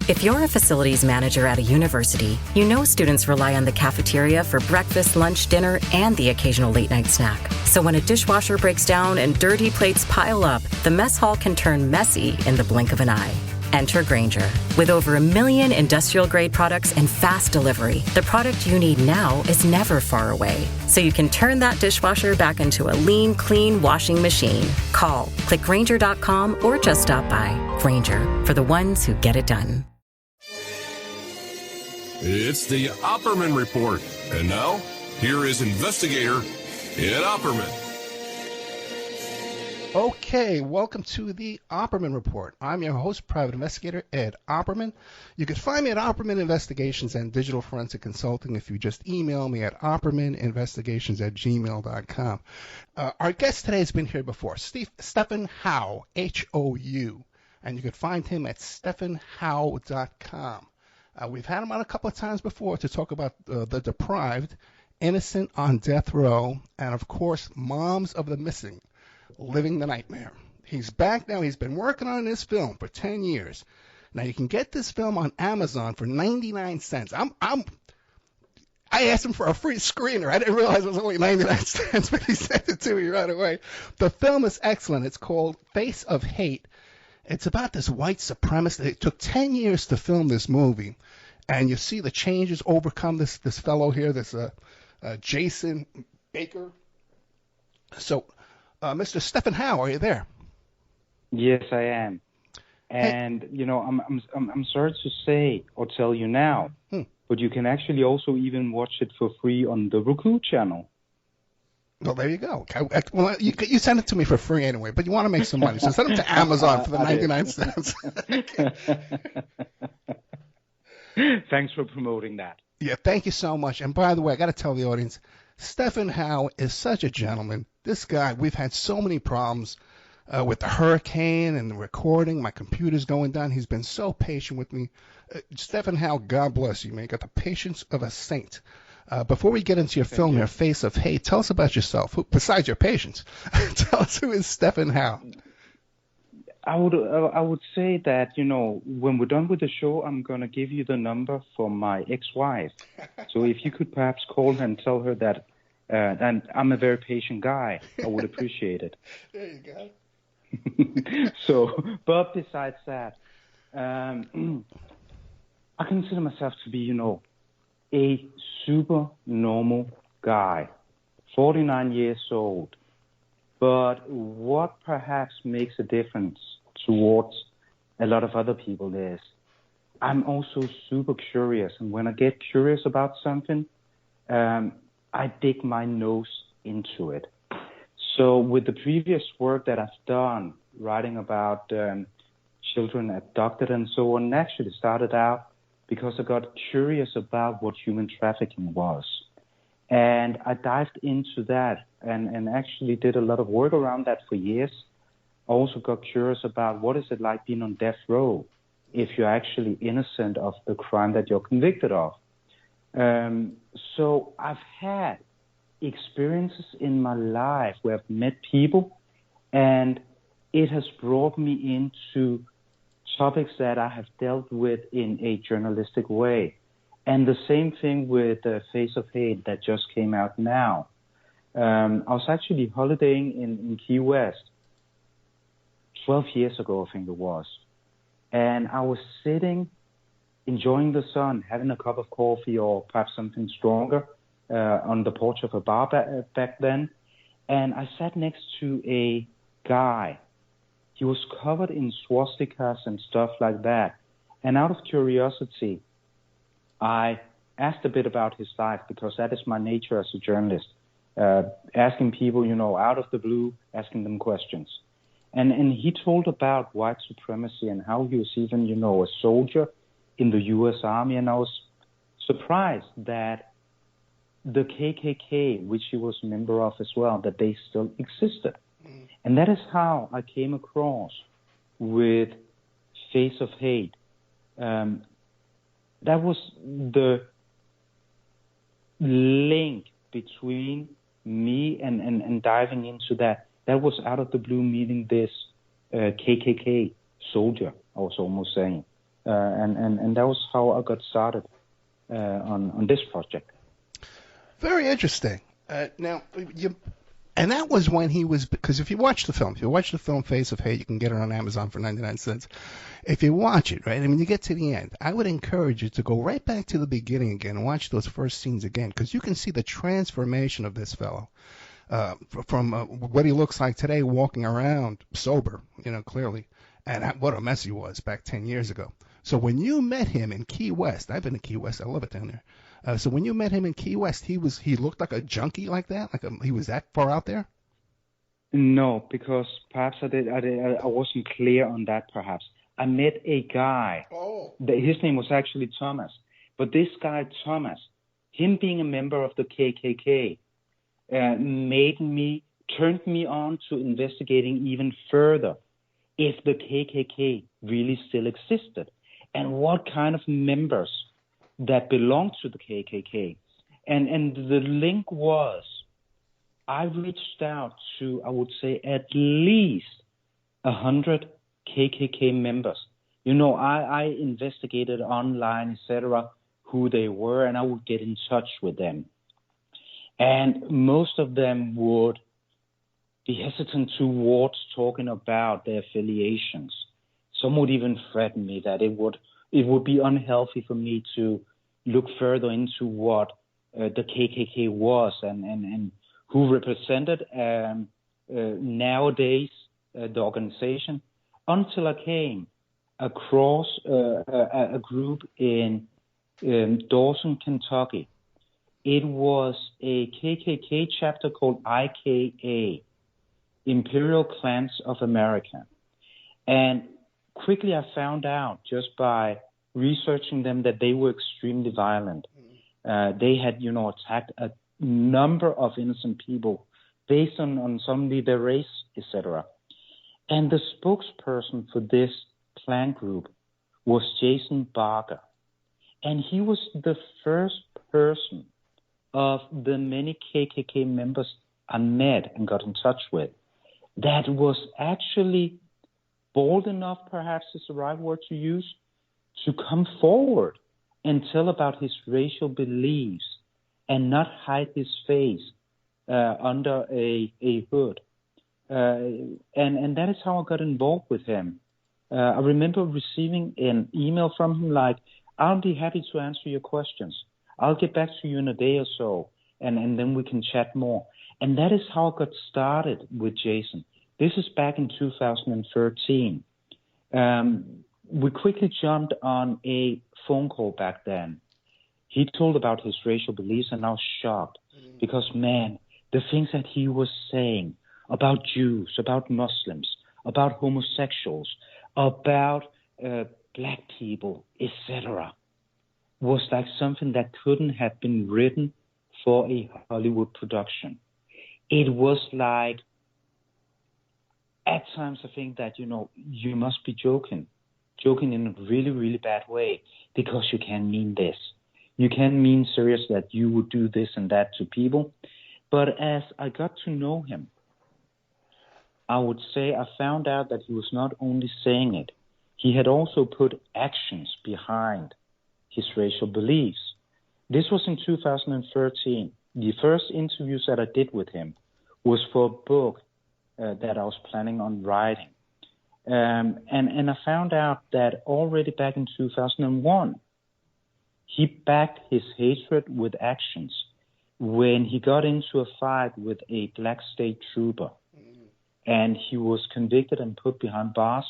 If you're a facilities manager at a university, you know students rely on the cafeteria for breakfast, lunch, dinner, and the occasional late-night snack. So when a dishwasher breaks down and dirty plates pile up, the mess hall can turn messy in the blink of an eye. Enter Grainger. With over 1 million industrial-grade products and fast delivery, the product you need now is never far away. So you can turn that dishwasher back into a lean, clean washing machine. Call, click Grainger.com, or just stop by. Grainger, for the ones who get it done. It's the Opperman Report. And now, here is investigator Ed Opperman. Okay, welcome to the Opperman Report. I'm your host, private investigator Ed Opperman. You can find me at Opperman Investigations and Digital Forensic Consulting if you just email me at oppermaninvestigations@gmail.com. Our guest today has been here before, Steffen Hou, H-O-U, and you can find him at steffenhou.com. We've had him on a couple of times before to talk about the deprived, innocent on death row, and of course, moms of the missing, living the nightmare. He's back now. He's been working on this film for 10 years. Now you can get this film on Amazon for 99 cents. I asked him for a free screener. I didn't realize it was only 99 cents, but he sent it to me right away. The film is excellent. It's called Face of Hate. It's about this white supremacist. It took 10 years to film this movie, and you see the changes overcome this fellow here, this Jason Baker. So, Mr. Steffen Hou, are you there? Yes, I am. And you know, I'm sorry to say or tell you now, but you can actually also even watch it for free on the Roku channel. Well, there you go. Well, you send it to me for free anyway, but you want to make some money, so send it to Amazon for the 99 cents. Thanks for promoting that. Yeah, thank you so much. And by the way, I got to tell the audience, Steffen Hou is such a gentleman. This guy, we've had so many problems with the hurricane and the recording. My computer's going down. He's been so patient with me. Steffen Hou, God bless you, man. You got the patience of a saint. Before we get into your film, Your Face of Hate, tell us about yourself. Besides your patience, tell us who is Steffen Hou. I would say that, you know, when we're done with the show, I'm going to give you the number for my ex-wife. So if you could perhaps call her and tell her that and I'm a very patient guy, I would appreciate it. There you go. So, but besides that, I consider myself to be, you know, a super normal guy, 49 years old. But what perhaps makes a difference towards a lot of other people is I'm also super curious. And when I get curious about something, I dig my nose into it. So with the previous work that I've done, writing about children abducted and so on, actually started out because I got curious about what human trafficking was. And I dived into that and actually did a lot of work around that for years. I also got curious about what is it like being on death row if you're actually innocent of the crime that you're convicted of. So I've had experiences in my life where I've met people, and it has brought me into topics that I have dealt with in a journalistic way. And the same thing with the Face of Hate that just came out now. I was actually holidaying in Key West 12 years ago, I think it was. And I was sitting, enjoying the sun, having a cup of coffee or perhaps something stronger on the porch of a bar back then. And I sat next to a guy. He was covered in swastikas and stuff like that. And out of curiosity, I asked a bit about his life because that is my nature as a journalist, asking people, you know, out of the blue, asking them questions. And he told about white supremacy and how he was even, you know, a soldier in the U.S. Army. And I was surprised that the KKK, which he was a member of as well, that they still existed. And that is how I came across with Face of Hate. That was the link between me and diving into that. That was out of the blue, meeting this KKK soldier, I was almost saying. And that was how I got started on this project. Very interesting. Now, and that was when he was, because if you watch the film Face of Hate, you can get it on Amazon for 99 cents. If you watch it, right, I mean, you get to the end, I would encourage you to go right back to the beginning again and watch those first scenes again, because you can see the transformation of this fellow. From what he looks like today, walking around sober, clearly, and what a mess he was back 10 years ago. So when you met him in Key West, I've been to Key West, I love it down there. So when you met him in Key West, he looked like a junkie like that, he was that far out there. No, because perhaps I wasn't clear on that. Perhaps I met a guy. Oh. His name was actually Thomas, but this guy Thomas, him being a member of the KKK, turned me on to investigating even further if the KKK really still existed and what kind of members that belonged to the KKK. And the link was, I reached out to, I would say, at least 100 KKK members. I investigated online, etc., who they were, and I would get in touch with them. And most of them would be hesitant towards talking about their affiliations. Some would even threaten me that it would be unhealthy for me to look further into what the KKK was and who represented nowadays the organization, until I came across a group in Dawson, Kentucky. It was a KKK chapter called IKA, Imperial Klans of America. And quickly I found out just by researching them that they were extremely violent. They had, attacked a number of innocent people based on solely their race, etc. And the spokesperson for this Klan group was Jason Barker. And he was the first person of the many KKK members I met and got in touch with that was actually bold enough, perhaps is the right word to use, to come forward and tell about his racial beliefs and not hide his face under a hood. And that is how I got involved with him. I remember receiving an email from him like, I'll be happy to answer your questions. I'll get back to you in a day or so, and then we can chat more. And that is how I got started with Jason. This is back in 2013. We quickly jumped on a phone call back then. He told about his racial beliefs, and I was shocked because, man, the things that he was saying about Jews, about Muslims, about homosexuals, about black people, etc., was like something that couldn't have been written for a Hollywood production. It was like, at times I think that, you must be joking in a really, really bad way, because you can mean this. You can mean serious that you would do this and that to people. But as I got to know him, I would say I found out that he was not only saying it, he had also put actions behind his racial beliefs. This was in 2013. The first interviews that I did with him was for a book that I was planning on writing. And I found out that already back in 2001, he backed his hatred with actions when he got into a fight with a black state trooper. And he was convicted and put behind bars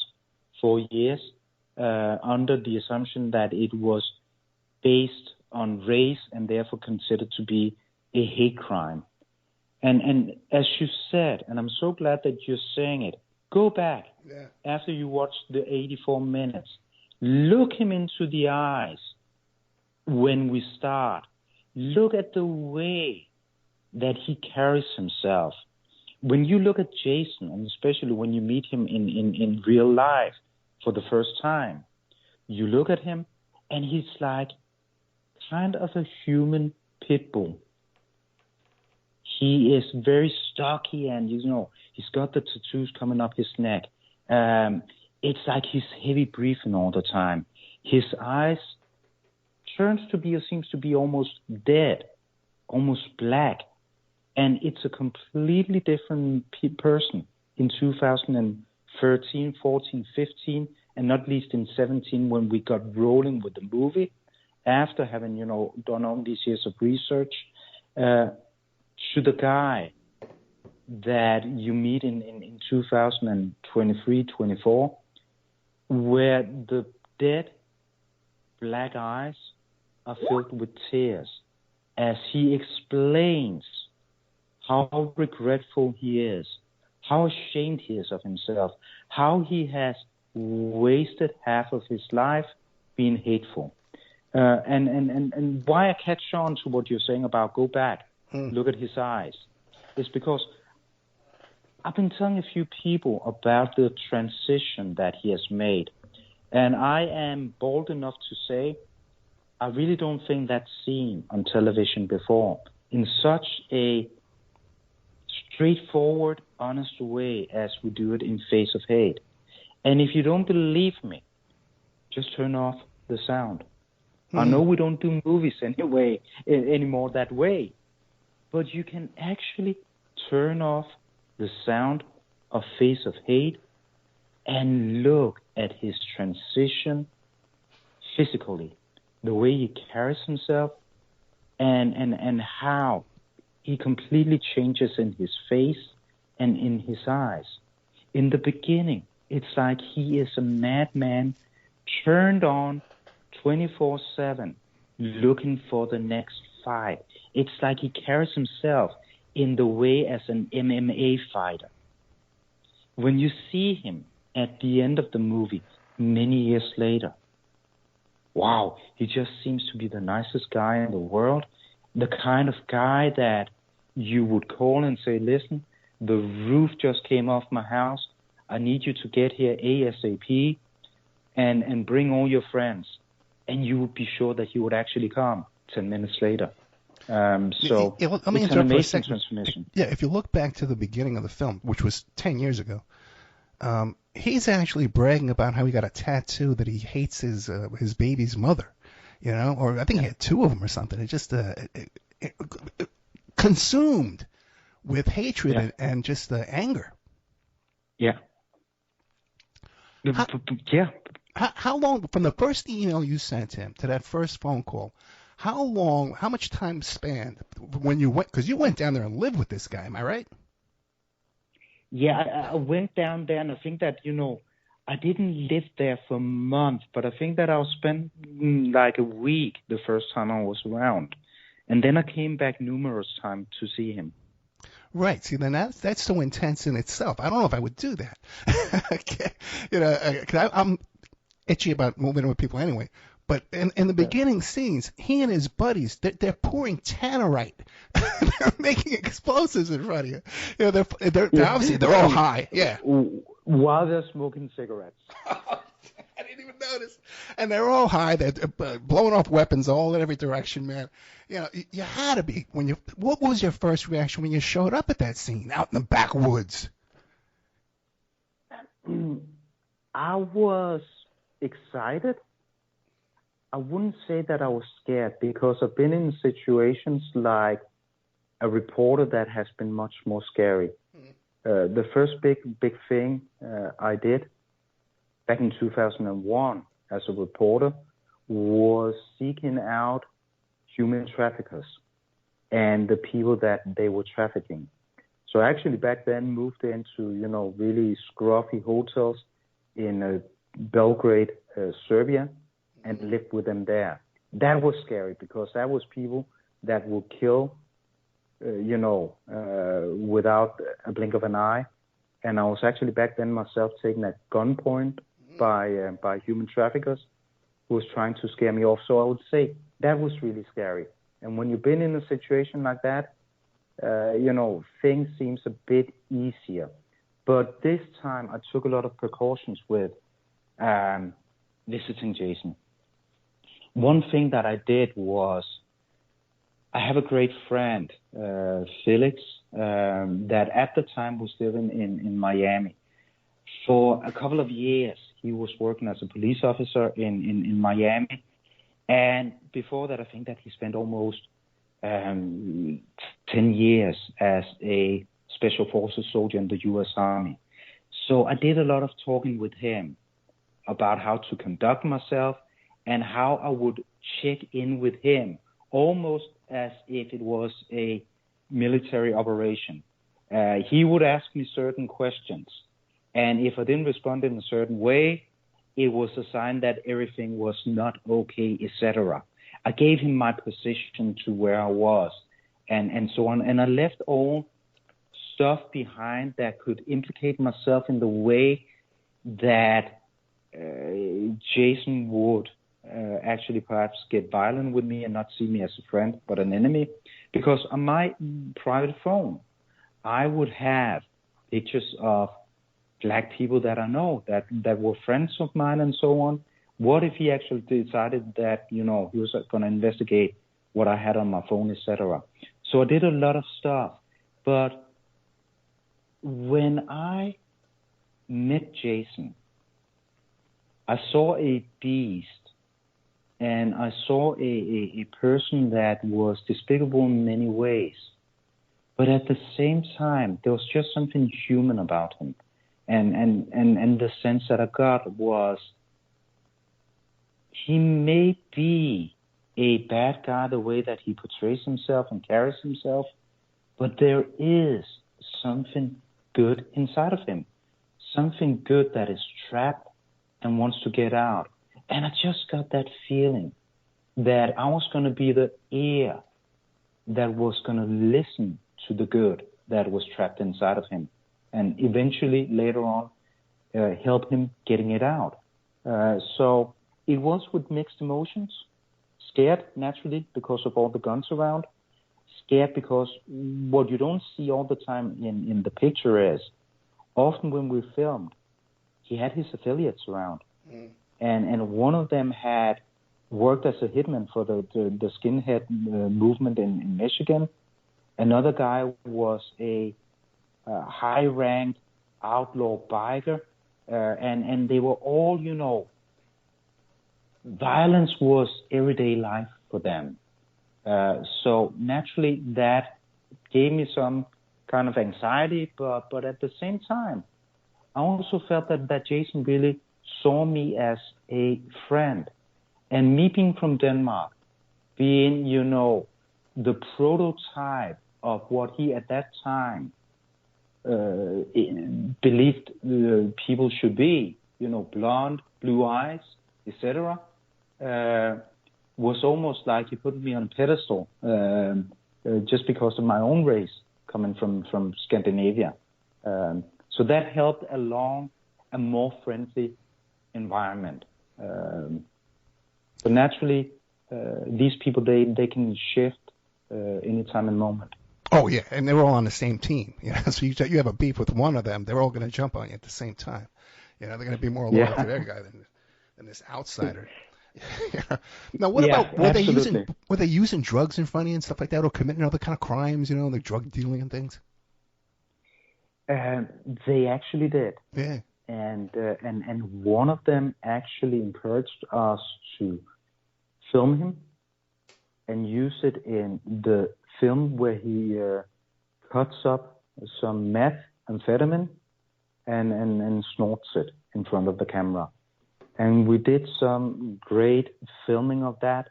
for years under the assumption that it was based on race and therefore considered to be a hate crime. And as you said, and I'm so glad that you're saying it, go back after you watch the 84 minutes. Look him into the eyes when we start. Look at the way that he carries himself. When you look at Jason, and especially when you meet him in real life for the first time, you look at him and he's like kind of a human pit bull. He is very stocky and, he's got the tattoos coming up his neck. It's like he's heavy breathing all the time. his eyes turns to be or seems to be almost dead, almost black. And it's a completely different person in 2013, 14, 15, and not least in 17 when we got rolling with the movie. After having, done all these years of research, to the guy that you meet in 2023, 24, where the dead black eyes are filled with tears as he explains how regretful he is, how ashamed he is of himself, how he has wasted half of his life being hateful. And why I catch on to what you're saying about go back, look at his eyes, is because I've been telling a few people about the transition that he has made. And I am bold enough to say, I really don't think that's seen on television before in such a straightforward, honest way as we do it in Face of Hate. And if you don't believe me, just turn off the sound. I know we don't do movies anymore that way, but you can actually turn off the sound of Face of Hate and look at his transition physically, the way he carries himself, and how he completely changes in his face and in his eyes. In the beginning, it's like he is a madman turned on 24/7, looking for the next fight. It's like he carries himself in the way as an MMA fighter. When you see him at the end of the movie, many years later, wow, he just seems to be the nicest guy in the world, the kind of guy that you would call and say, listen, the roof just came off my house. I need you to get here ASAP and bring all your friends. And you would be sure that he would actually come 10 minutes later. Let me it's an interrupt for a amazing second. transformation. Yeah, if you look back to the beginning of the film, which was 10 years ago, he's actually bragging about how he got a tattoo that he hates his baby's mother, or I think he had two of them or something. It just consumed with hatred and just anger. Yeah. How long, from the first email you sent him to that first phone call, how much time spanned when you went, because you went down there and lived with this guy, am I right? Yeah, I went down there, and I think that, I didn't live there for a month, but I think that I'll spend like a week the first time I was around. And then I came back numerous times to see him. Right. See, then that's so intense in itself. I don't know if I would do that. Cause I'm itchy about moving in with people anyway. But in the beginning scenes, he and his buddies, they're pouring tannerite. They're making explosives in front of you. They're obviously they're all high. Yeah. While they're smoking cigarettes. I didn't even notice. And they're all high. They're blowing off weapons all in every direction, man. You had to be what was your first reaction when you showed up at that scene out in the backwoods? I was excited. I wouldn't say that I was scared because I've been in situations like a reporter that has been much more scary. The first big thing I did back in 2001 as a reporter was seeking out human traffickers and the people that they were trafficking. So I actually back then moved into, really scruffy hotels in Belgrade, Serbia, and lived with them there. That was scary because that was people that would kill, without a blink of an eye. And I was actually back then myself taken at gunpoint by human traffickers who was trying to scare me off. So I would say that was really scary. And when you've been in a situation like that, things seems a bit easier. But this time I took a lot of precautions with visiting Jason. One thing that I did was I have a great friend, Felix, that at the time was living in Miami. For a couple of years, He was working as a police officer in Miami. And before that, I think that he spent almost 10 years as a Special Forces soldier in the U.S. Army. So I did a lot of talking with him about how to conduct myself and how I would check in with him, almost as if it was a military operation. He would ask me certain questions, and if I didn't respond in a certain way, it was a sign that everything was not okay, etc. I gave him my position to where I was, and so on, and I left all stuff behind that could implicate myself in the way that Jason would actually perhaps get violent with me and not see me as a friend but an enemy. Because on my private phone, I would have pictures of black people that I know, that were friends of mine and so on. What if he actually decided that, he was going to investigate what I had on my phone, etc.? So I did a lot of stuff. But when I met Jason, I saw a beast, and I saw a person that was despicable in many ways. But at the same time, there was just something human about him. And the sense that I got was he may be a bad guy the way that he portrays himself and carries himself, but there is something good inside of him, something good that is trapped and wants to get out. And I just got that feeling that I was going to be the ear that was going to listen to the good that was trapped inside of him, and eventually later on help him getting it out. So it was with mixed emotions. Scared, naturally, because of all the guns around. Scared because what you don't see all the time in the picture is, often when we filmed, he had his affiliates around. And one of them had worked as a hitman for the skinhead movement in Michigan. Another guy was a high-ranked outlaw biker. And they were all, violence was everyday life for them. So naturally that gave me some kind of anxiety, but at the same time, I also felt that Jason really saw me as a friend. And me being from Denmark, being, the prototype of what he at that time believed people should be, blonde, blue eyes, etc., was almost like he put me on a pedestal just because of my own race coming from Scandinavia. So that helped along a more friendly environment. But naturally, these people, they can shift anytime and moment. Oh, yeah, and they're all on the same team. So you have a beef with one of them, they're all going to jump on you at the same time. They're going to be more loyal to their guy than this outsider. Now, what about were they using drugs in front of you and stuff like that, or committing other kind of crimes? Like drug dealing and things. They actually did. Yeah. And one of them actually encouraged us to film him and use it in the film where he cuts up some methamphetamine and snorts it in front of the camera. And we did some great filming of that,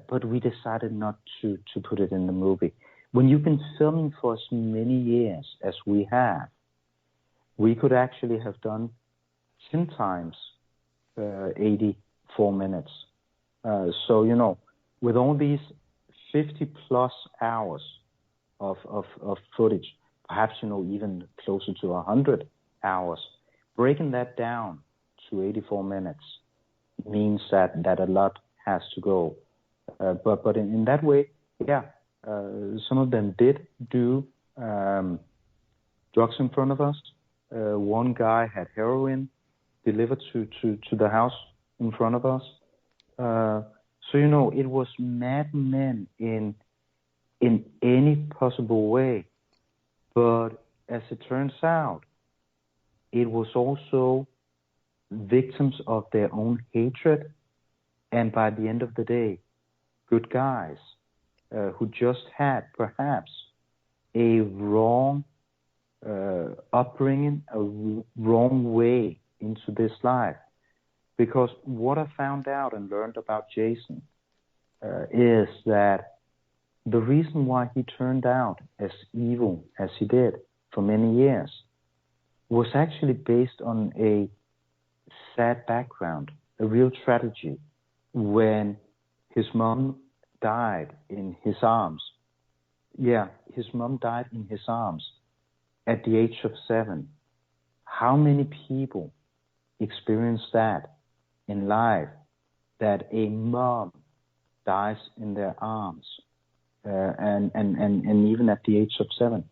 but we decided not to put it in the movie. When you've been filming for as many years as we have, we could actually have done 10 times 84 minutes. So, with all these 50 plus hours of footage, perhaps, even closer to 100 hours, breaking that down to 84 minutes means that a lot has to go. But in that way, some of them did do drugs in front of us. One guy had heroin delivered to the house in front of us. So, it was madmen in any possible way. But as it turns out, it was also victims of their own hatred, and by the end of the day, good guys who just had perhaps a wrong upbringing, a wrong way into this life. Because what I found out and learned about Jason is that the reason why he turned out as evil as he did for many years was actually based on a sad background, a real tragedy, when his mom died in his arms. Yeah, his mom died in his arms at the age of 7. How many people experience that in life, that a mom dies in their arms, and even at the age of 7?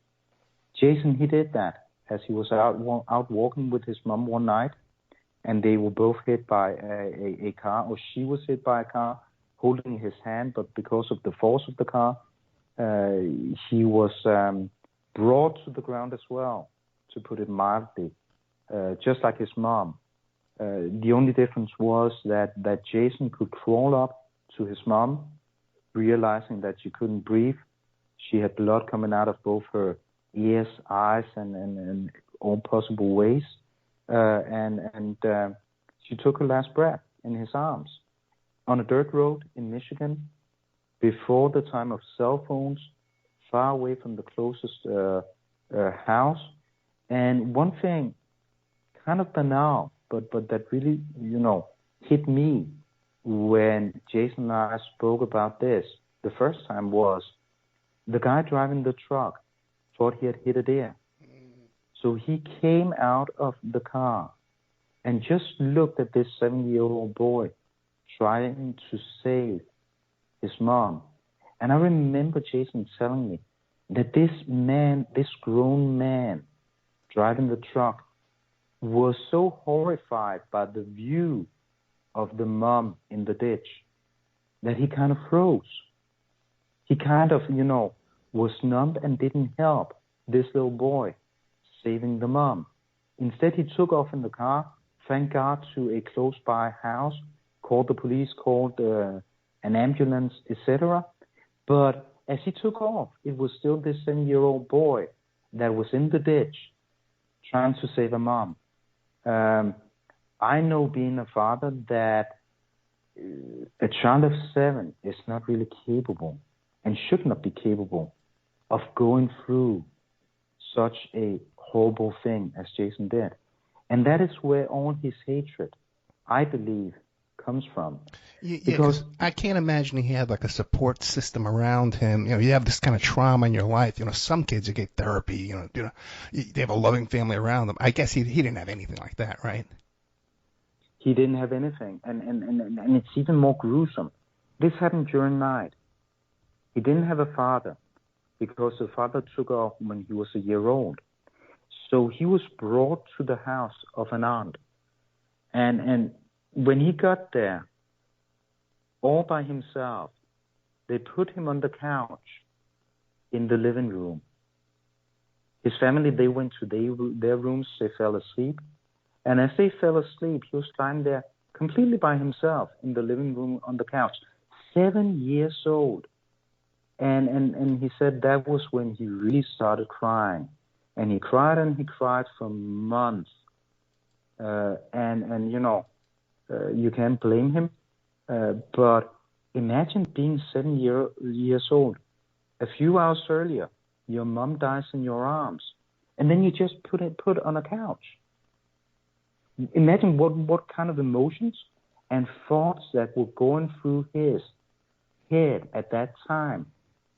Jason, he did that as he was out walking with his mom one night, and they were both hit by a car, or she was hit by a car, holding his hand, but because of the force of the car, he was brought to the ground as well, to put it mildly, just like his mom. The only difference was that Jason could crawl up to his mom, realizing that she couldn't breathe. She had blood coming out of both her ears, eyes, and all possible ways. And she took her last breath in his arms on a dirt road in Michigan, before the time of cell phones, far away from the closest house. And one thing, kind of banal, but that really, hit me when Jason and I spoke about this the first time, was the guy driving the truck thought he had hit a deer. So he came out of the car and just looked at this 7-year-old boy trying to save his mom. And I remember Jason telling me that this grown man driving the truck, was so horrified by the view of the mom in the ditch that he kind of froze. He kind of, was numbed and didn't help this little boy saving the mom. Instead, he took off in the car, thank God, to a close-by house, called the police, called an ambulance, etc. But as he took off, it was still this 7-year-old boy that was in the ditch trying to save a mom. I know, being a father, that a child of 7 is not really capable and should not be capable of going through such a horrible thing as Jason did. And that is where all his hatred, I believe, comes from. Yeah, because I can't imagine he had like a support system around him. You have this kind of trauma in your life. Some kids, you get therapy. They have a loving family around them. I guess he didn't have anything like that, right? He didn't have anything, and it's even more gruesome. This happened during night. He didn't have a father because the father took off when he was a year old. So he was brought to the house of an aunt, and when he got there, all by himself, they put him on the couch in the living room. His family, they went to their rooms, they fell asleep. And as they fell asleep, he was lying there completely by himself in the living room on the couch, 7 years old. And he said that was when he really started crying. And he cried for months. You can't blame him. But imagine being 7 years old. A few hours earlier, your mom dies in your arms, and then you just put on a couch. Imagine what kind of emotions and thoughts that were going through his head at that time.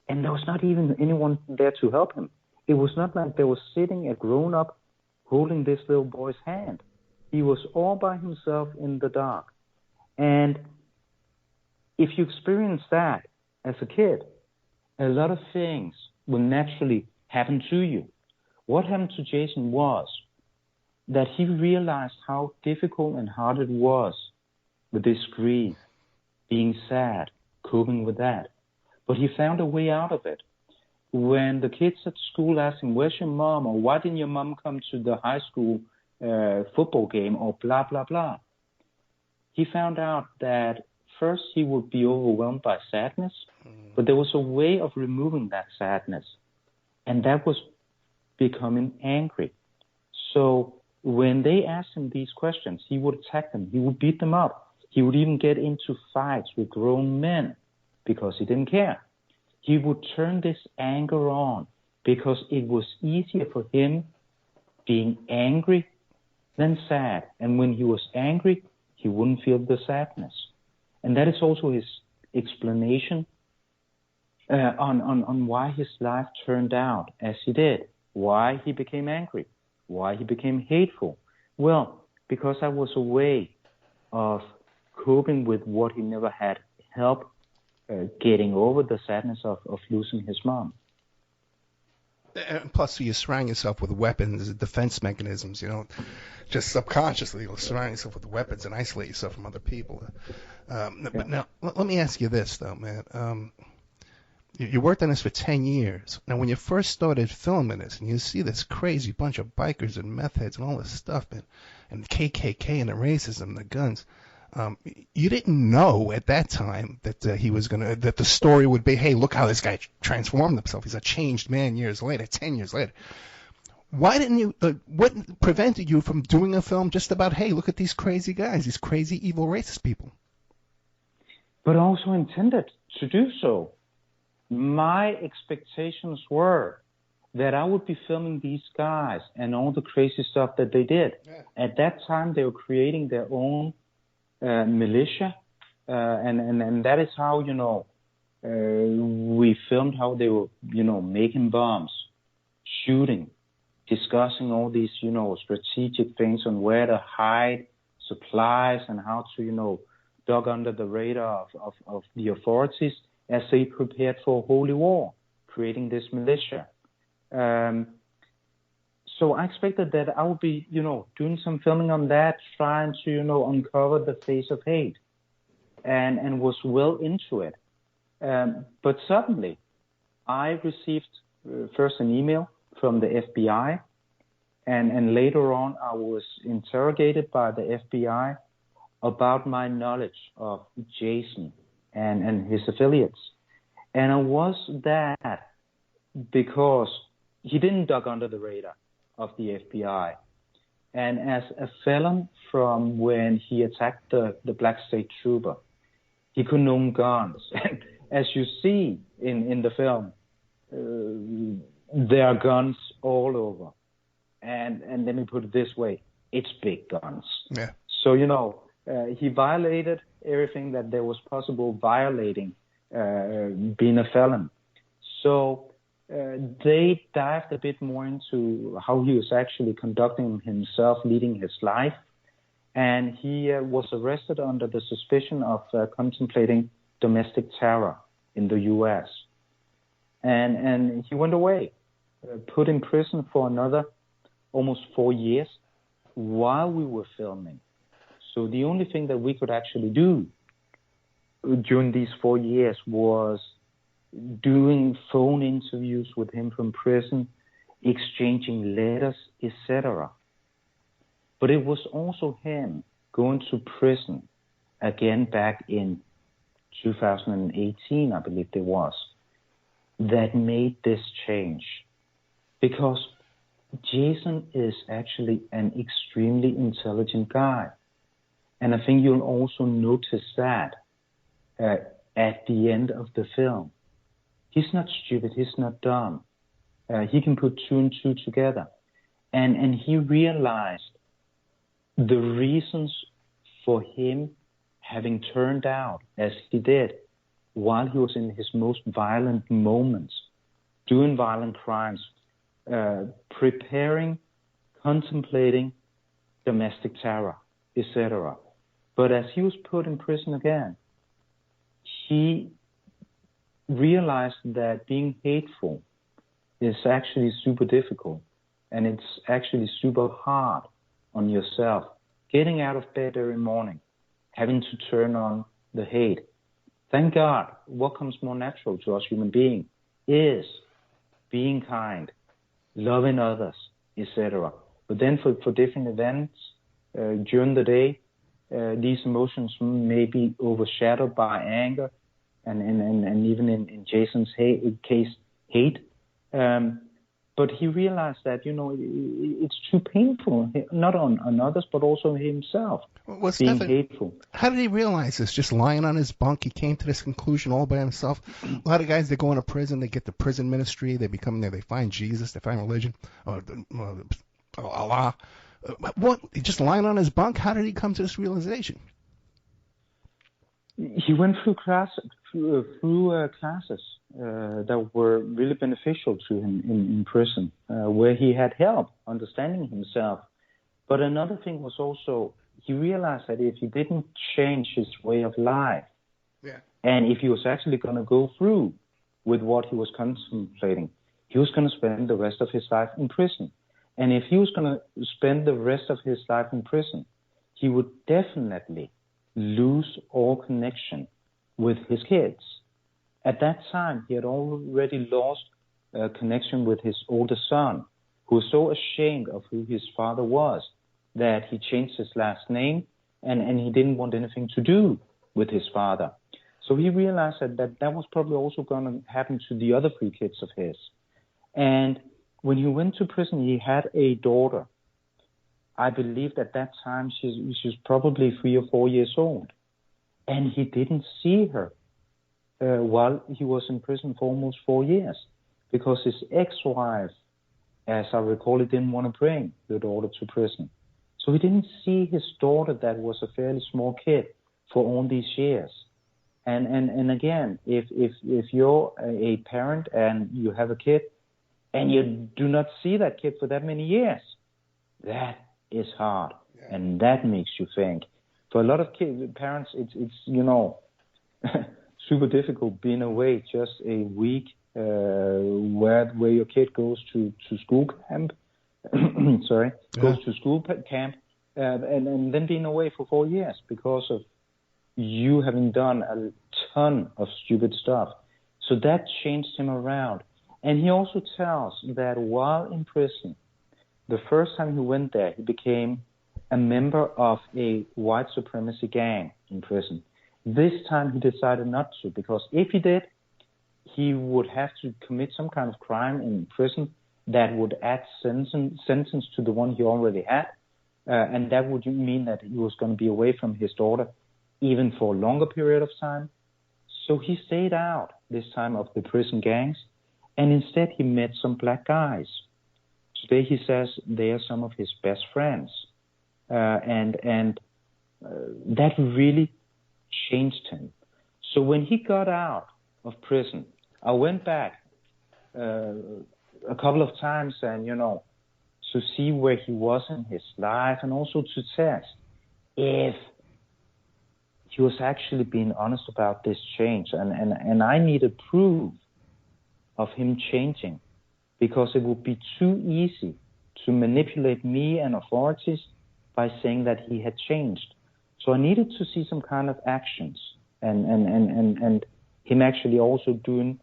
And there was not even anyone there to help him. It was not like there was sitting a grown-up holding this little boy's hand. He was all by himself in the dark. And if you experience that as a kid, a lot of things will naturally happen to you. What happened to Jason was that he realized how difficult and hard it was with this grief, being sad, coping with that. But he found a way out of it. When the kids at school asked him, "Where's your mom?" or "Why didn't your mom come to the high school football game or blah, blah, blah. He found out that first he would be overwhelmed by sadness, but there was a way of removing that sadness, and that was becoming angry. So when they asked him these questions, he would attack them. He would beat them up. He would even get into fights with grown men because he didn't care. He would turn this anger on because it was easier for him being angry than sad. And when he was angry, he wouldn't feel the sadness. And that is also his explanation on why his life turned out as he did, why he became angry, why he became hateful. Well, because that was a way of coping with what he never had help getting over, the sadness of losing his mom. And plus, you surround yourself with weapons, defense mechanisms. You don't just subconsciously you'll surround yourself with weapons and isolate yourself from other people. But now, let me ask you this, though, man. You worked on this for 10 years. Now, when you first started filming this, and you see this crazy bunch of bikers and meth heads and all this stuff, and the KKK and the racism and the guns, you didn't know at that time that that the story would be, hey, look how this guy transformed himself. He's a changed man years later, 10 years later. Why didn't you, what prevented you from doing a film just about, hey, look at these crazy guys, these crazy, evil, racist people? But also intended to do so. My expectations were that I would be filming these guys and all the crazy stuff that they did. Yeah. At that time, they were creating their own militia, and that is how, we filmed how they were, making bombs, shooting, discussing all these, strategic things on where to hide supplies and how to, dug under the radar of the authorities as they prepared for a holy war, creating this militia. So I expected that I would be, doing some filming on that, trying to, uncover the face of hate, and was well into it. But suddenly, I received first an email from the FBI, and later on I was interrogated by the FBI about my knowledge of Jason and his affiliates. And I was that because he didn't dug under the radar of the FBI. And as a felon from when he attacked the Black State Trooper, he couldn't own guns. And as you see in the film, there are guns all over. And let me put it this way, it's big guns. Yeah. So, he violated everything that there was possible violating, being a felon. So they dived a bit more into how he was actually conducting himself, leading his life. And he was arrested under the suspicion of contemplating domestic terror in the U.S. And he went away, put in prison for another almost 4 years while we were filming. So the only thing that we could actually do during these 4 years was doing phone interviews with him from prison, exchanging letters, etc. But it was also him going to prison again back in 2018, I believe it was, that made this change. Because Jason is actually an extremely intelligent guy. And I think you'll also notice that at the end of the film. He's not stupid, he's not dumb. He can put two and two together. And he realized the reasons for him having turned out as he did while he was in his most violent moments, doing violent crimes, preparing, contemplating domestic terror, etc. But as he was put in prison again, he realized that being hateful is actually super difficult, and it's actually super hard on yourself. Getting out of bed every morning, having to turn on the hate. Thank God, what comes more natural to us human beings is being kind, loving others, etc. But then for different events during the day, these emotions may be overshadowed by anger and even in Jason's case, hate. But he realized that, it's too painful, not on others, but also himself, Well, being Steffen, hateful. how did he realize this? Just lying on his bunk, he came to this conclusion all by himself. A lot of guys, they go into prison, they get the prison ministry, they become there, they find Jesus, they find religion, or Allah. What? Just lying on his bunk? How did he come to this realization? He went through classes that were really beneficial to him in prison, where he had help understanding himself. But another thing was also, he realized that if he didn't change his way of life, and if he was actually going to go through with what he was contemplating, he was going to spend the rest of his life in prison. And if he was going to spend the rest of his life in prison, he would definitely lose all connection with his kids. At that time, he had already lost connection with his oldest son, who was so ashamed of who his father was that he changed his last name and he didn't want anything to do with his father. So he realized that was probably also going to happen to the other 3 kids of his. And when he went to prison, he had a daughter. I believe at that time she was probably 3 or 4 years old. And he didn't see her while he was in prison for almost 4 years, because his ex-wife, as I recall it, didn't want to bring the daughter to prison. So he didn't see his daughter, that was a fairly small kid, for all these years. And again, if you're a parent and you have a kid and you do not see that kid for that many years, that is hard, and that makes you think. For a lot of parents, it's super difficult being away just a week where your kid goes to school camp. Goes to school camp, and then being away for 4 years because of you having done a ton of stupid stuff. So that changed him around. And he also tells that while in prison, the first time he went there, he became a member of a white supremacy gang in prison. This time he decided not to, because if he did, he would have to commit some kind of crime in prison that would add sentence to the one he already had. And that would mean that he was going to be away from his daughter even for a longer period of time. So he stayed out this time of the prison gangs, and instead he met some black guys. Today he says they are some of his best friends. And that really changed him. So when he got out of prison, I went back a couple of times and, to see where he was in his life, and also to test if he was actually being honest about this change. And I needed proof of him changing, because it would be too easy to manipulate me and authorities by saying that he had changed. So I needed to see some kind of actions, and him actually also doing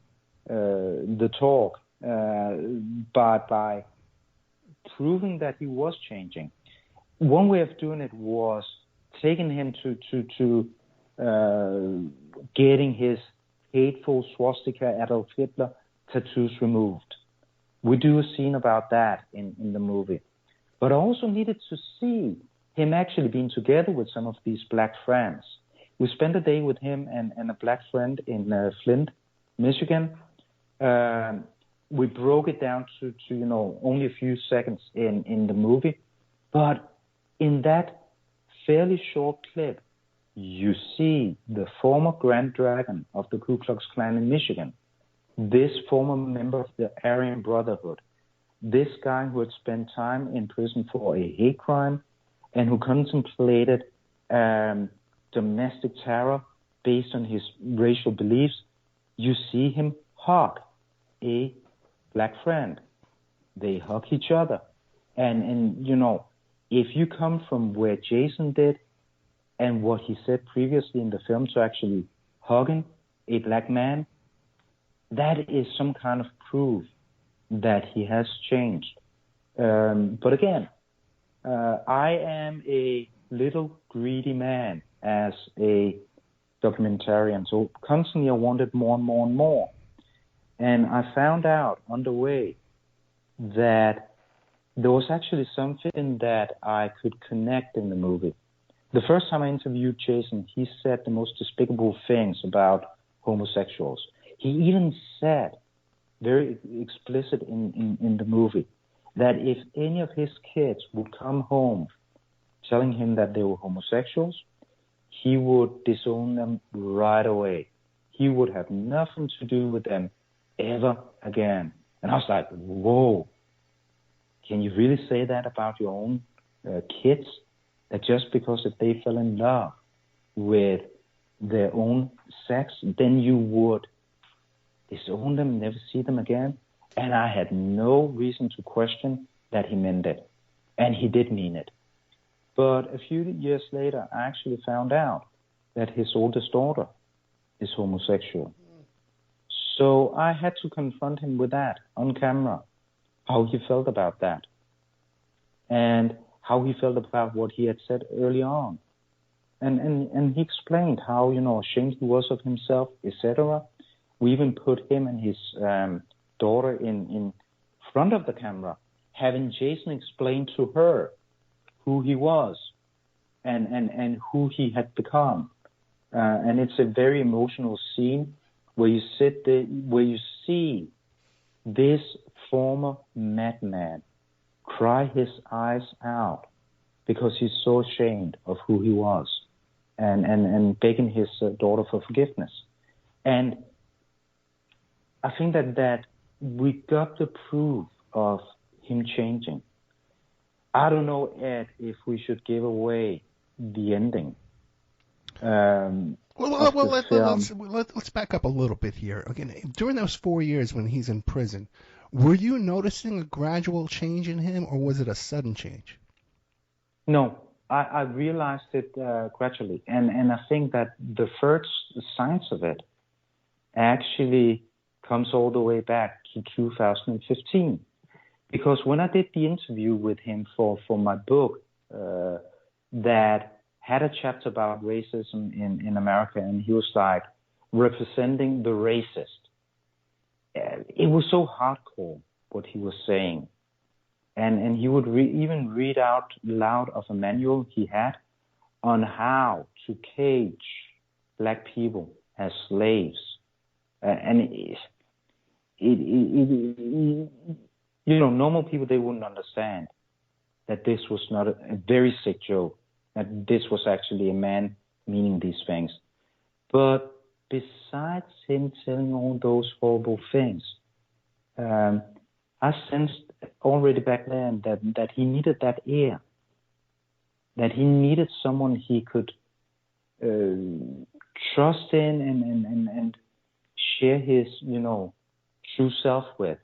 the talk by proving that he was changing. One way of doing it was taking him to getting his hateful swastika Adolf Hitler tattoos removed. We do a scene about that in the movie. But I also needed to see him actually being together with some of these black friends. We spent a day with him and a black friend in Flint, Michigan. We broke it down to only a few seconds in the movie. But in that fairly short clip, you see the former Grand Dragon of the Ku Klux Klan in Michigan, this former member of the Aryan Brotherhood, this guy who had spent time in prison for a hate crime and who contemplated domestic terror based on his racial beliefs. You see him hug a black friend. They hug each other. And if you come from where Jason did and what he said previously in the film to actually hugging a black man, that is some kind of proof that he has changed. But again, I am a little greedy man as a documentarian, so constantly I wanted more and more and more. And I found out on the way that there was actually something that I could connect in the movie. The first time I interviewed Jason, he said the most despicable things about homosexuals. He even said, very explicit in the movie, that if any of his kids would come home telling him that they were homosexuals, he would disown them right away. He would have nothing to do with them ever again. And I was like, whoa, can you really say that about your own kids? That just because if they fell in love with their own sex, then you would disown them, never see them again? And I had no reason to question that he meant it. And he did mean it. But a few years later, I actually found out that his oldest daughter is homosexual. So I had to confront him with that on camera, how he felt about that, and how he felt about what he had said early on. And he explained how, ashamed he was of himself, etc. We even put him and his daughter in front of the camera, having Jason explain to her who he was and who he had become. And it's a very emotional scene where you sit there, where you see this former madman cry his eyes out because he's so ashamed of who he was and begging his daughter for forgiveness. And I think that we got the proof of him changing. I don't know, Ed, if we should give away the ending. Let's back up a little bit here. Again, during those 4 years when he's in prison, were you noticing a gradual change in him, or was it a sudden change? No, I realized it gradually, and I think that the first signs of it actually comes all the way back to 2015. Because when I did the interview with him for my book that had a chapter about racism in America, and he was like representing the racist. It was so hardcore what he was saying. And he would even read out loud of a manual he had on how to cage black people as slaves. Normal people, they wouldn't understand that this was not a very sick joke, that this was actually a man meaning these things. But besides him telling all those horrible things, I sensed already back then that he needed that ear, that he needed someone he could trust in and share his, true self with.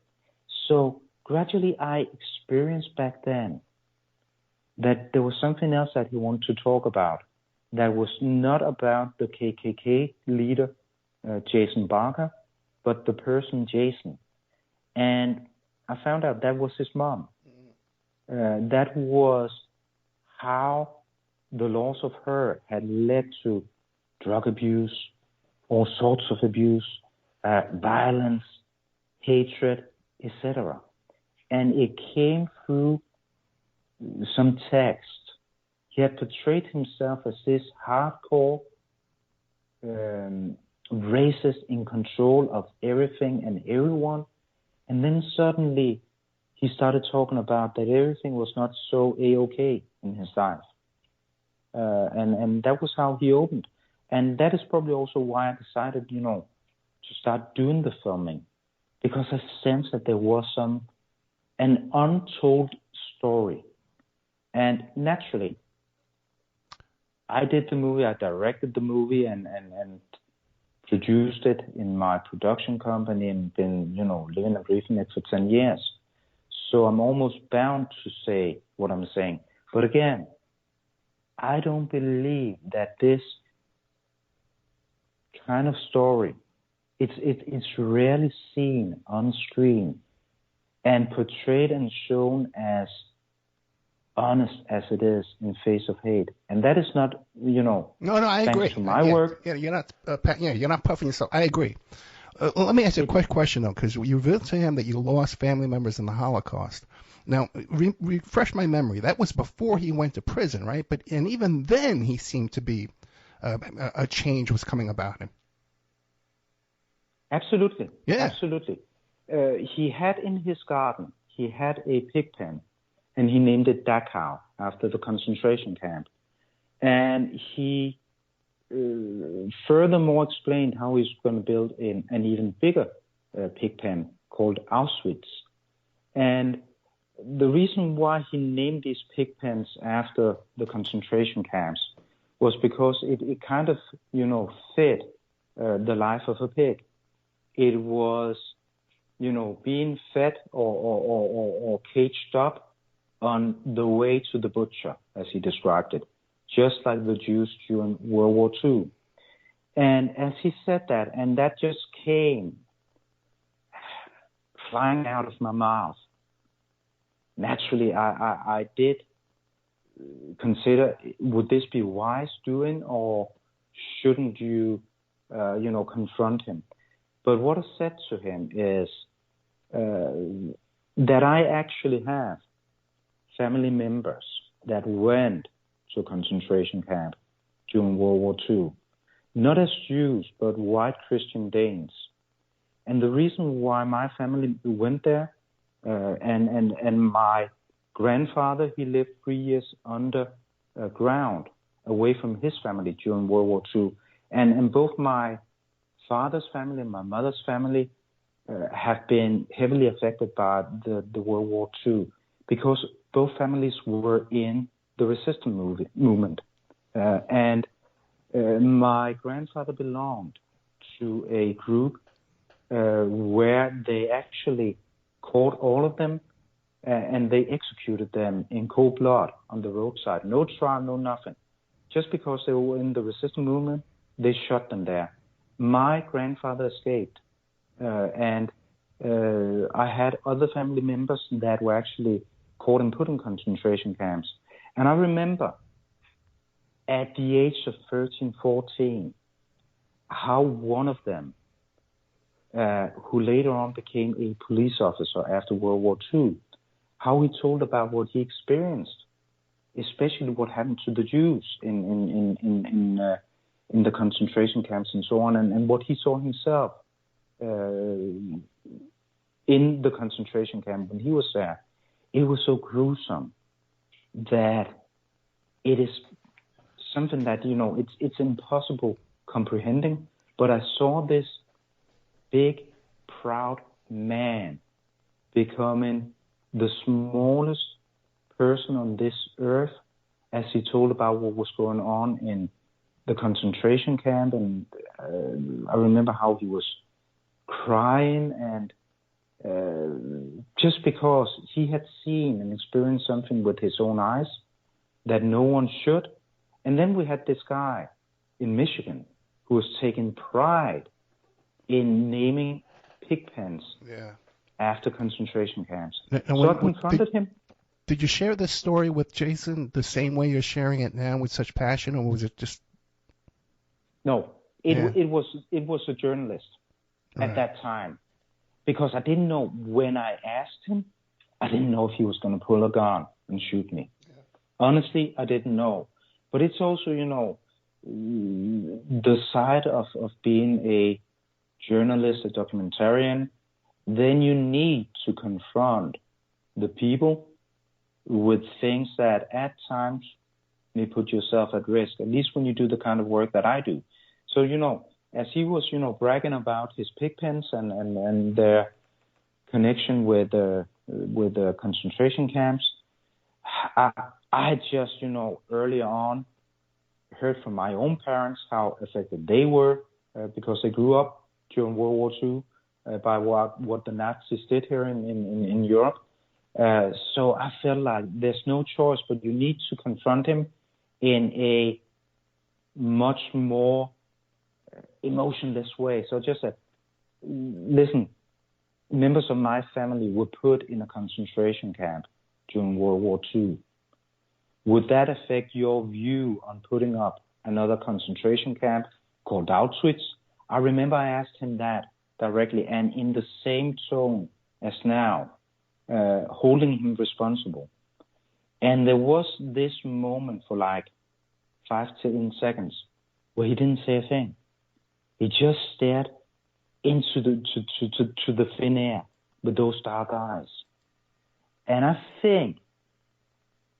So gradually I experienced back then that there was something else that he wanted to talk about that was not about the KKK leader, Jason Barker, but the person Jason. And I found out that was his mom. That was how the loss of her had led to drug abuse, all sorts of abuse, violence, hatred, etc. And it came through some text. He had portrayed himself as this hardcore racist in control of everything and everyone. And then suddenly he started talking about that everything was not so A-okay in his life. And that was how he opened. And that is probably also why I decided, to start doing the filming. Because I sensed that there was an untold story. And naturally, I did the movie, I directed the movie and produced it in my production company and been, living and breathing it for 10 years. So I'm almost bound to say what I'm saying. But again, I don't believe that this kind of story, it's rarely seen on screen and portrayed and shown as honest as it is in face of hate. And that is not, No, I thanks agree. to my work. Yeah, you're not puffing yourself. I agree. Let me ask you a quick question, though, because you revealed to him that you lost family members in the Holocaust. Now, refresh my memory. That was before he went to prison, right? And even then, he seemed to be a change was coming about him. Absolutely. Yeah. Absolutely. He had in his garden, he had a pig pen, and he named it Dachau after the concentration camp. And he furthermore explained how he's going to build an even bigger pig pen called Auschwitz. And the reason why he named these pig pens after the concentration camps was because it kind of, fit the life of a pig. It was, being fed or caged up on the way to the butcher, as he described it, just like the Jews during World War II. And as he said that, and that just came flying out of my mouth, naturally I did consider, would this be wise doing, or shouldn't you, confront him? But what I said to him is that I actually have family members that went to a concentration camp during World War II, not as Jews, but white Christian Danes. And the reason why my family went there, and my grandfather, he lived 3 years underground, away from his family during World War II. And both my father's family and my mother's family have been heavily affected by the World War II, because both families were in the resistance movement. And my grandfather belonged to a group where they actually caught all of them and they executed them in cold blood on the roadside. No trial, no nothing. Just because they were in the resistance movement, they shot them there. My grandfather escaped, and I had other family members that were actually caught and put in concentration camps. And I remember at the age of 13, 14, how one of them, who later on became a police officer after World War II, how he told about what he experienced, especially what happened to the Jews in the concentration camps and so on, and what he saw himself in the concentration camp when he was there. It was so gruesome that it is something that, it's impossible comprehending. But I saw this big, proud man becoming the smallest person on this earth, as he told about what was going on in the concentration camp. And I remember how he was crying, and just because he had seen and experienced something with his own eyes that no one should. And then we had this guy in Michigan who was taking pride in naming pig pens after concentration camps. So I confronted him. Did you share this story with Jason the same way you're sharing it now with such passion, or was it just? No, it was a journalist at that time, because I didn't know, when I asked him, I didn't know if he was going to pull a gun and shoot me. Yeah. Honestly, I didn't know. But it's also, the side of being a journalist, a documentarian. Then you need to confront the people with things that at times may put yourself at risk, at least when you do the kind of work that I do. So, as he was, bragging about his pig pens and their connection with the concentration camps, I had just, earlier on heard from my own parents how affected they were because they grew up during World War II by what the Nazis did here in Europe. So I felt like there's no choice, but you need to confront him in a much more emotionless way. So just said, listen, members of my family were put in a concentration camp during World War II. would that affect your view on putting up another concentration camp called Auschwitz? I remember I asked him that directly, and in the same tone as now, holding him responsible. And there was this moment for like 5 to 10 seconds where he didn't say a thing. He just stared into the thin air with those dark eyes. And I think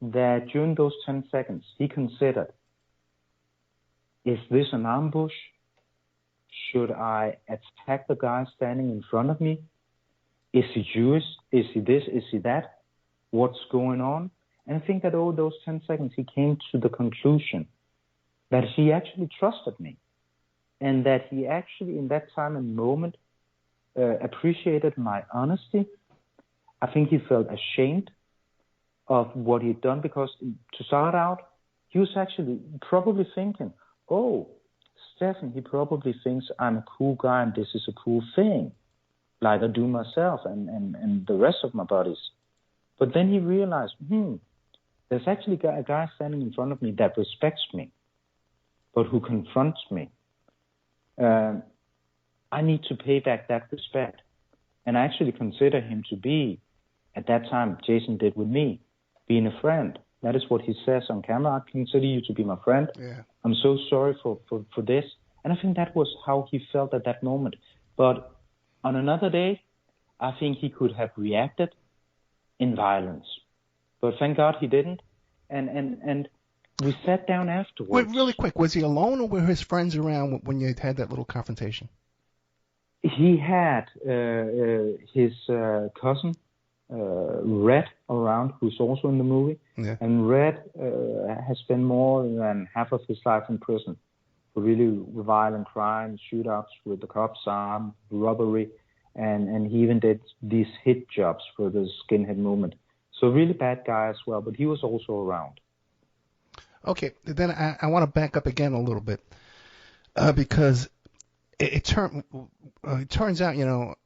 that during those 10 seconds, he considered, is this an ambush? Should I attack the guy standing in front of me? Is he Jewish? Is he this? Is he that? What's going on? And I think that over those 10 seconds, he came to the conclusion that he actually trusted me, and that he actually, in that time and moment, appreciated my honesty. I think he felt ashamed of what he'd done, because to start out, he was actually probably thinking, oh, Steffen, he probably thinks I'm a cool guy and this is a cool thing, like I do myself and the rest of my buddies. But then he realized, there's actually a guy standing in front of me that respects me, but who confronts me. I need to pay back that respect. And I actually consider him to be, at that time, Jason did with me, being a friend. That is what he says on camera. I consider you to be my friend. Yeah. I'm so sorry for this. And I think that was how he felt at that moment. But on another day, I think he could have reacted in violence. But thank God he didn't. And we sat down afterwards. Wait, really quick, was he alone or were his friends around when you had that little confrontation? He had his cousin, Red, around, who's also in the movie. Yeah. And Red has spent more than half of his life in prison for really violent crimes, shootouts with the cops' arm, robbery, and he even did these hit jobs for the skinhead movement. So really bad guy as well, but he was also around. Okay, then I want to back up again a little bit because it turns out,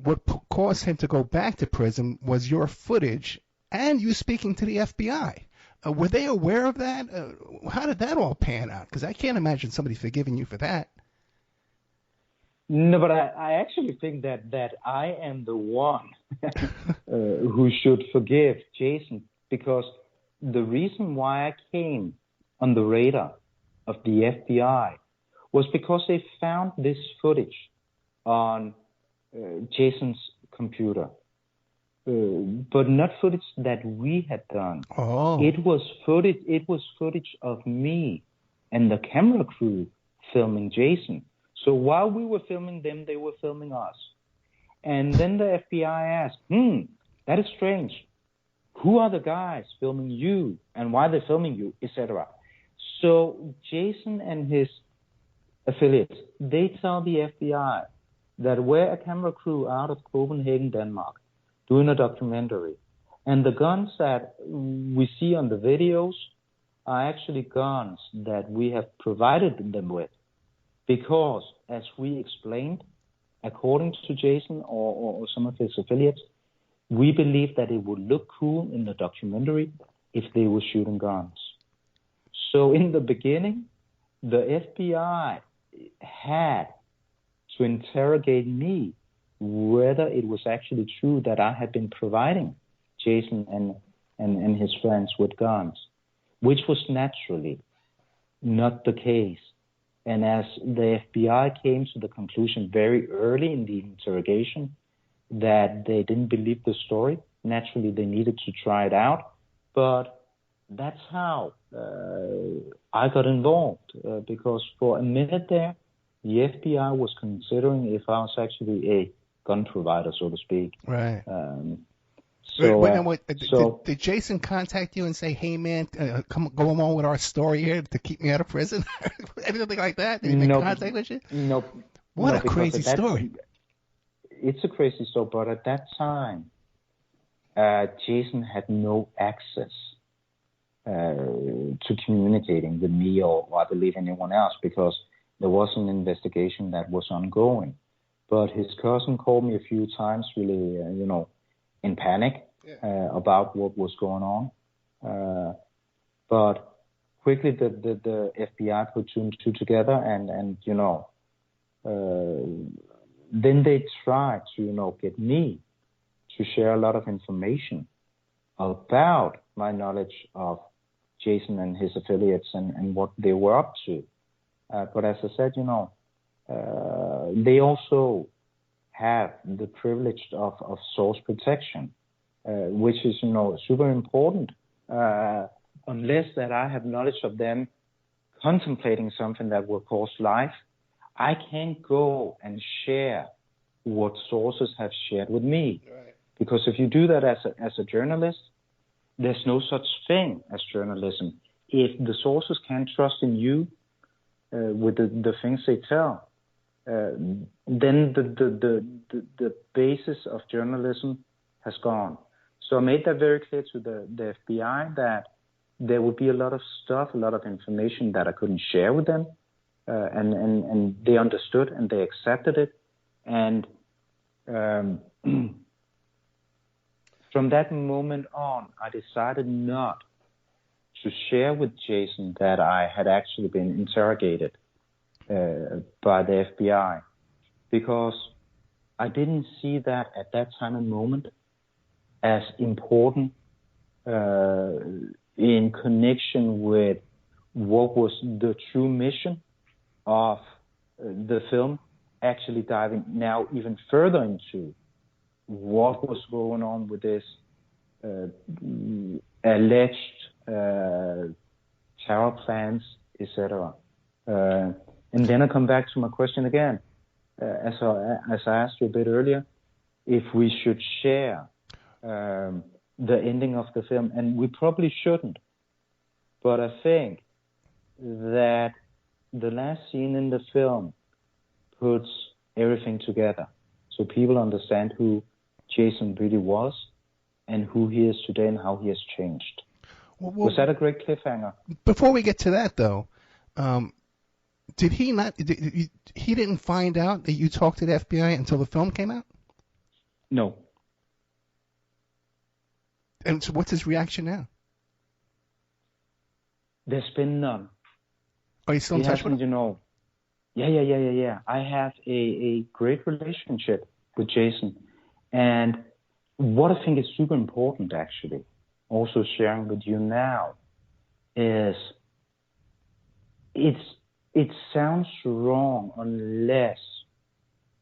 what caused him to go back to prison was your footage and you speaking to the FBI. Were they aware of that? How did that all pan out? Because I can't imagine somebody forgiving you for that. No, but I actually think that I am the one who should forgive Jason, because the reason why I came on the radar of the FBI was because they found this footage on Jason's computer, but not footage that we had done. Oh. It was footage of me and the camera crew filming Jason. So while we were filming them, they were filming us. And then the FBI asked, that is strange. Who are the guys filming you and why they're filming you, etc. So Jason and his affiliates, they tell the FBI that we're a camera crew out of Copenhagen, Denmark, doing a documentary. And the guns that we see on the videos are actually guns that we have provided them with. Because, as we explained, according to Jason or some of his affiliates, we believe that it would look cool in the documentary if they were shooting guns. So in the beginning, the FBI had to interrogate me whether it was actually true that I had been providing Jason and his friends with guns, which was naturally not the case. And as the FBI came to the conclusion very early in the interrogation that they didn't believe the story, naturally they needed to try it out. But that's how I got involved, because for a minute there, the FBI was considering if I was actually a gun provider, so to speak. Right. Did Jason contact you and say, "Hey man, go along with our story here to keep me out of prison"? Anything like that? Did he make contact with you? Nope. What a crazy story! It's a crazy story, but at that time, Jason had no access to communicating with me or I believe anyone else, because there was an investigation that was ongoing. But his cousin called me a few times, really, in panic about what was going on. But quickly the FBI put two and two together, and then they tried to get me to share a lot of information about my knowledge of Jason and his affiliates and what they were up to. But as I said, they also have the privilege of source protection, which is, super important. Unless that I have knowledge of them contemplating something that will cause life, I can't go and share what sources have shared with me. Right. Because if you do that as a journalist, there's no such thing as journalism. If the sources can't trust in you with the things they tell, then the basis of journalism has gone. So I made that very clear to the FBI that there would be a lot of stuff, a lot of information that I couldn't share with them, and they understood and they accepted it. And from that moment on, I decided not to share with Jason that I had actually been interrogated by the FBI, because I didn't see that at that time and moment as important in connection with what was the true mission of the film, actually diving now even further into what was going on with this alleged terror plans, etc. And then I come back to my question again, as I asked you a bit earlier, if we should share the ending of the film, and we probably shouldn't. But I think that the last scene in the film puts everything together, so people understand who Jason really was and who he is today and how he has changed. Was that a great cliffhanger? Before we get to that, though, did he not? He didn't find out that you talked to the FBI until the film came out? No. And so what's his reaction now? There's been none. Are you still in touch with him? Yeah. I have a great relationship with Jason. And what I think is super important, actually, also sharing with you now, is it sounds wrong unless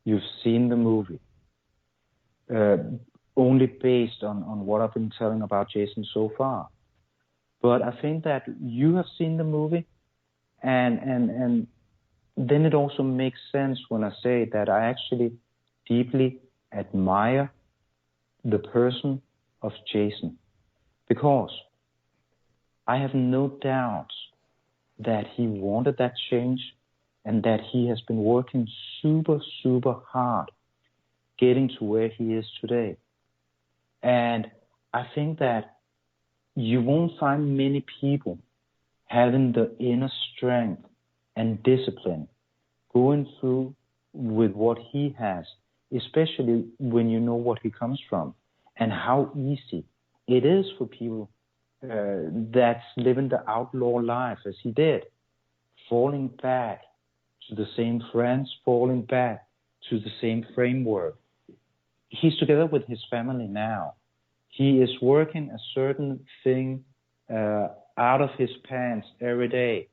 you've seen the movie, only based on what I've been telling about Jason so far. But I think that you have seen the movie, and then it also makes sense when I say that I actually deeply admire the person of Jason, because I have no doubts that he wanted that change and that he has been working super, super hard getting to where he is today. And I think that you won't find many people having the inner strength and discipline going through with what he has, especially when you know what he comes from and how easy it is for people that's living the outlaw life as he did, falling back to the same friends, falling back to the same framework. He's together with his family now. He is working a certain thing out of his pants every day,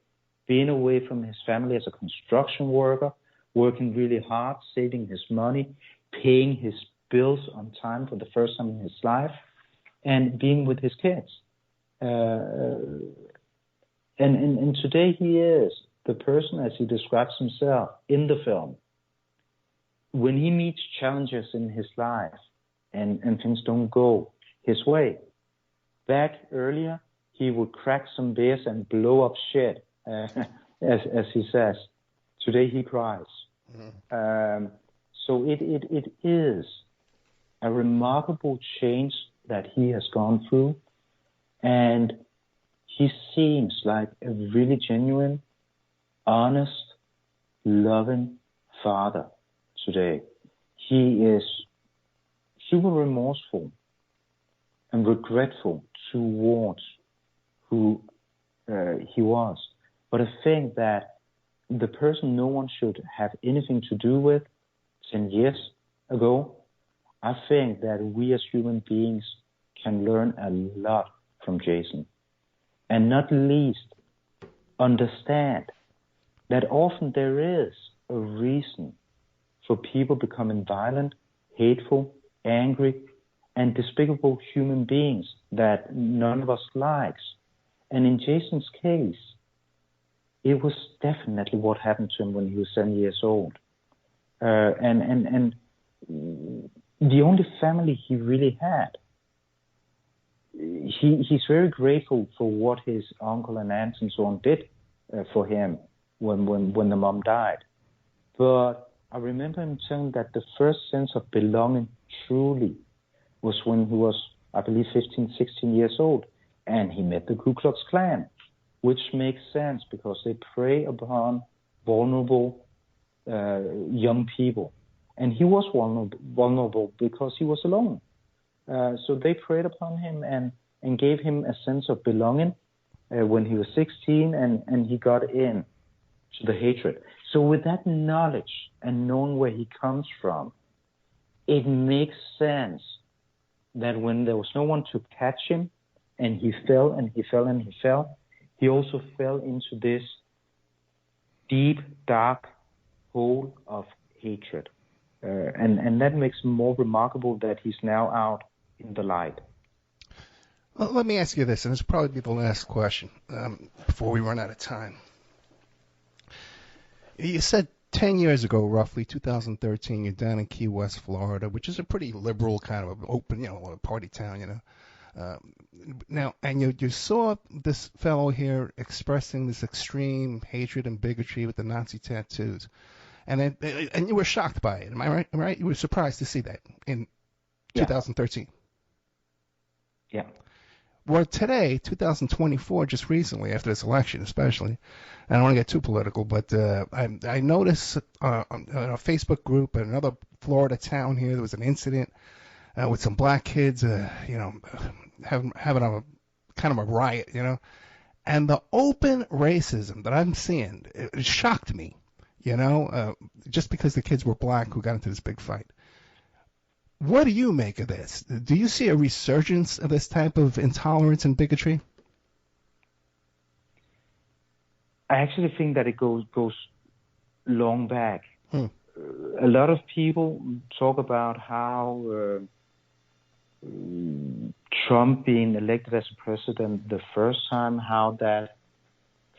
being away from his family as a construction worker, working really hard, saving his money, paying his bills on time for the first time in his life, and being with his kids. And today he is the person as he describes himself in the film. When he meets challenges in his life and things don't go his way, back earlier he would crack some beers and blow up shit, as he says. Today he cries. Mm-hmm. So it is a remarkable change that he has gone through, and he seems like a really genuine, honest, loving father today. He is super remorseful and regretful towards who he was. But I think that the person no one should have anything to do with 10 years ago, I think that we as human beings can learn a lot from Jason. And not least, understand that often there is a reason for people becoming violent, hateful, angry, and despicable human beings that none of us likes. And in Jason's case, it was definitely what happened to him when he was 7 years old. And the only family he really had. He's very grateful for what his uncle and aunts and so on did for him when the mom died. But I remember him saying that the first sense of belonging truly was when he was, I believe, 15, 16 years old, and he met the Ku Klux Klan, which makes sense because they prey upon vulnerable young people. And he was vulnerable because he was alone. So they preyed upon him and gave him a sense of belonging when he was 16, and he got in to the hatred. So with that knowledge and knowing where he comes from, it makes sense that when there was no one to catch him, and he fell and he fell and he fell, he also fell into this deep, dark hole of hatred. And that makes him more remarkable that he's now out in the light. Well, let me ask you this, and this will probably be the last question before we run out of time. You said 10 years ago, roughly 2013, you're down in Key West, Florida, which is a pretty liberal kind of open, party town, Now, and you saw this fellow here expressing this extreme hatred and bigotry with the Nazi tattoos. And you were shocked by it. Am I right? You were surprised to see that in 2013. Yeah. Well, today, 2024, just recently, after this election especially, I don't want to get too political, but I noticed on a Facebook group in another Florida town here, there was an incident with some black kids, having a kind of a riot, And the open racism that I'm seeing, it shocked me, just because the kids were black who got into this big fight. What do you make of this? Do you see a resurgence of this type of intolerance and bigotry? I actually think that it goes long back. A lot of people talk about how Trump being elected as president the first time, how that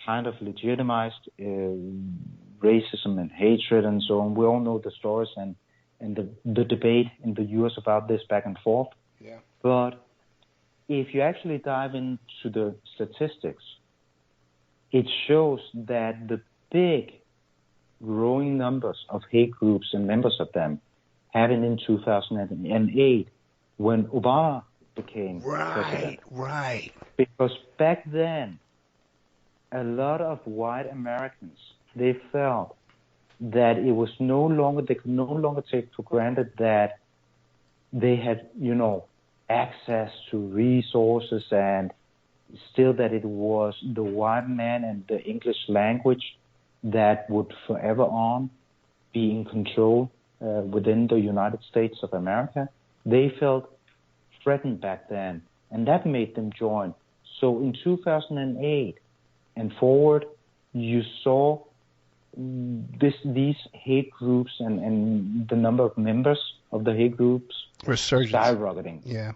kind of legitimized racism and hatred and so on. We all know the stories and the debate in the U.S. about this back and forth. Yeah. But if you actually dive into the statistics, it shows that the big growing numbers of hate groups and members of them happened in 2008 when Obama became president. Right. Because back then, a lot of white Americans, they felt that it was they could no longer take for granted that they had, access to resources, and still that it was the white man and the English language that would forever on be in control within the United States of America. They felt threatened back then, and that made them join. So in 2008 and forward, you saw these hate groups and the number of members of the hate groups skyrocketing. Yeah.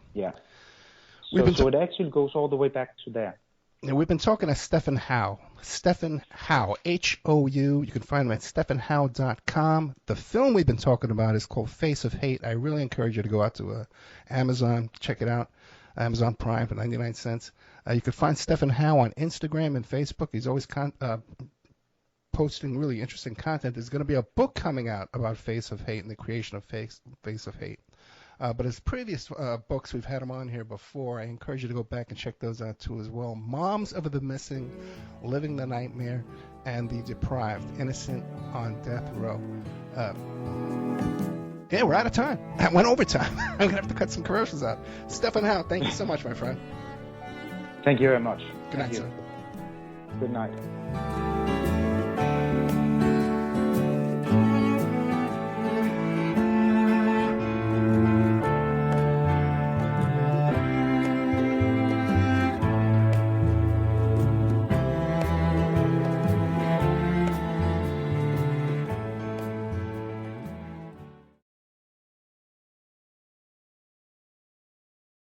So it actually goes all the way back to there. And we've been talking to Steffen Howe. Steffen Howe, H-O-U. You can find him at steffenhowe.com. The film we've been talking about is called Face of Hate. I really encourage you to go out to Amazon, check it out. Amazon Prime for 99 cents. You can find Steffen Howe on Instagram and Facebook. He's always posting really interesting content. There's going to be a book coming out about Face of Hate and the creation of Face of Hate. But his previous books, we've had him on here before. I encourage you to go back and check those out too as well. Moms of the Missing, Living the Nightmare, and the Deprived, Innocent on Death Row. Yeah, we're out of time. I went overtime. I'm going to have to cut some commercials out. Steffen Howe, thank you so much, my friend. Thank you very much. Good night, sir. Good night.